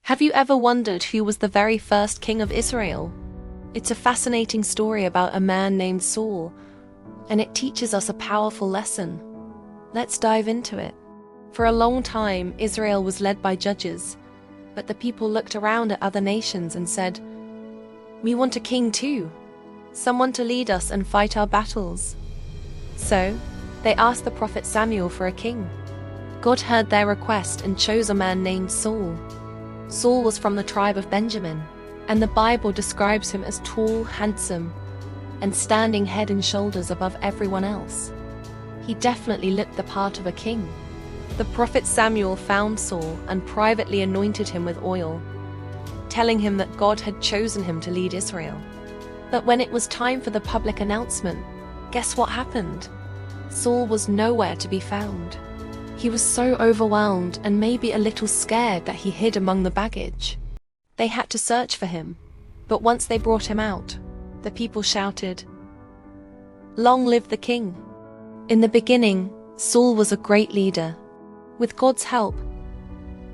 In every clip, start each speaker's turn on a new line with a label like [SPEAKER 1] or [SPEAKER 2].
[SPEAKER 1] Have you ever wondered who was the very first king of Israel? It's a fascinating story about a man named Saul, and it teaches us a powerful lesson. Let's dive into it. For a long time, Israel was led by judges, but the people looked around at other nations and said, "We want a king too, someone to lead us and fight our battles." So, they asked the prophet Samuel for a king. God heard their request and chose a man named Saul. Saul was from the tribe of Benjamin, and the Bible describes him as tall, handsome, and standing head and shoulders above everyone else. He definitely looked the part of a king. The prophet Samuel found Saul and privately anointed him with oil, telling him that God had chosen him to lead Israel. But when it was time for the public announcement, guess what happened? Saul was nowhere to be found. He was so overwhelmed and maybe a little scared that he hid among the baggage. They had to search for him, but once they brought him out, the people shouted, "Long live the king!" In the beginning, Saul was a great leader. With God's help,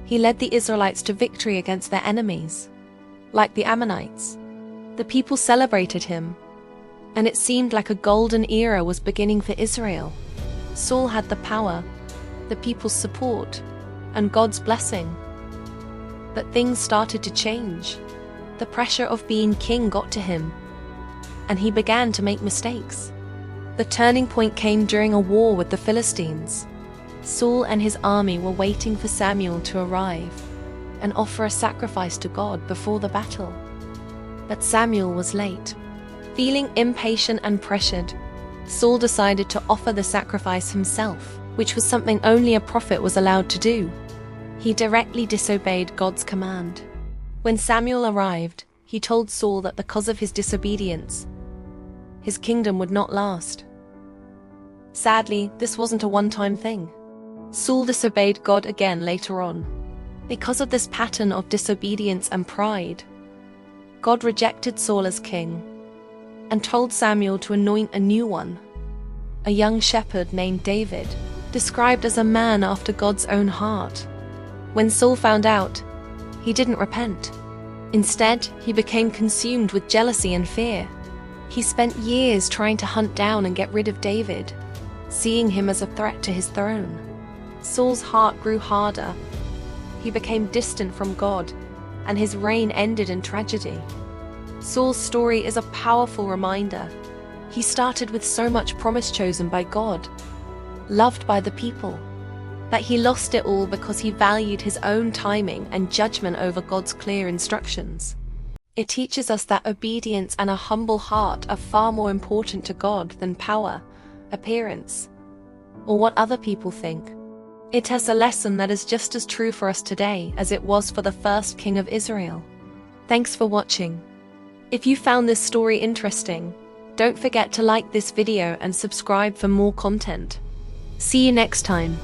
[SPEAKER 1] he led the Israelites to victory against their enemies, like the Ammonites. The people celebrated him, and it seemed like a golden era was beginning for Israel. Saul had the power, the people's support, and God's blessing. But things started to change. The pressure of being king got to him, and he began to make mistakes. The turning point came during a war with the Philistines. Saul and his army were waiting for Samuel to arrive and offer a sacrifice to God before the battle. But Samuel was late. Feeling impatient and pressured, Saul decided to offer the sacrifice himself, which was something only a prophet was allowed to do. He directly disobeyed God's command. When Samuel arrived, he told Saul that because of his disobedience, his kingdom would not last. Sadly, this wasn't a one-time thing. Saul disobeyed God again later on. Because of this pattern of disobedience and pride, God rejected Saul as king and told Samuel to anoint a new one, a young shepherd named David, described as a man after God's own heart. When Saul found out, he didn't repent. Instead, he became consumed with jealousy and fear. He spent years trying to hunt down and get rid of David, seeing him as a threat to his throne. Saul's heart grew harder. He became distant from God, and his reign ended in tragedy. Saul's story is a powerful reminder. He started with so much promise chosen by God, loved by the people, that he lost it all because he valued his own timing and judgment over God's clear instructions. It teaches us that obedience and a humble heart are far more important to God than power, appearance, or what other people think. It has a lesson that is just as true for us today as it was for the first king of Israel. Thanks for watching. If you found this story interesting, don't forget to like this video and subscribe for more content. See you next time.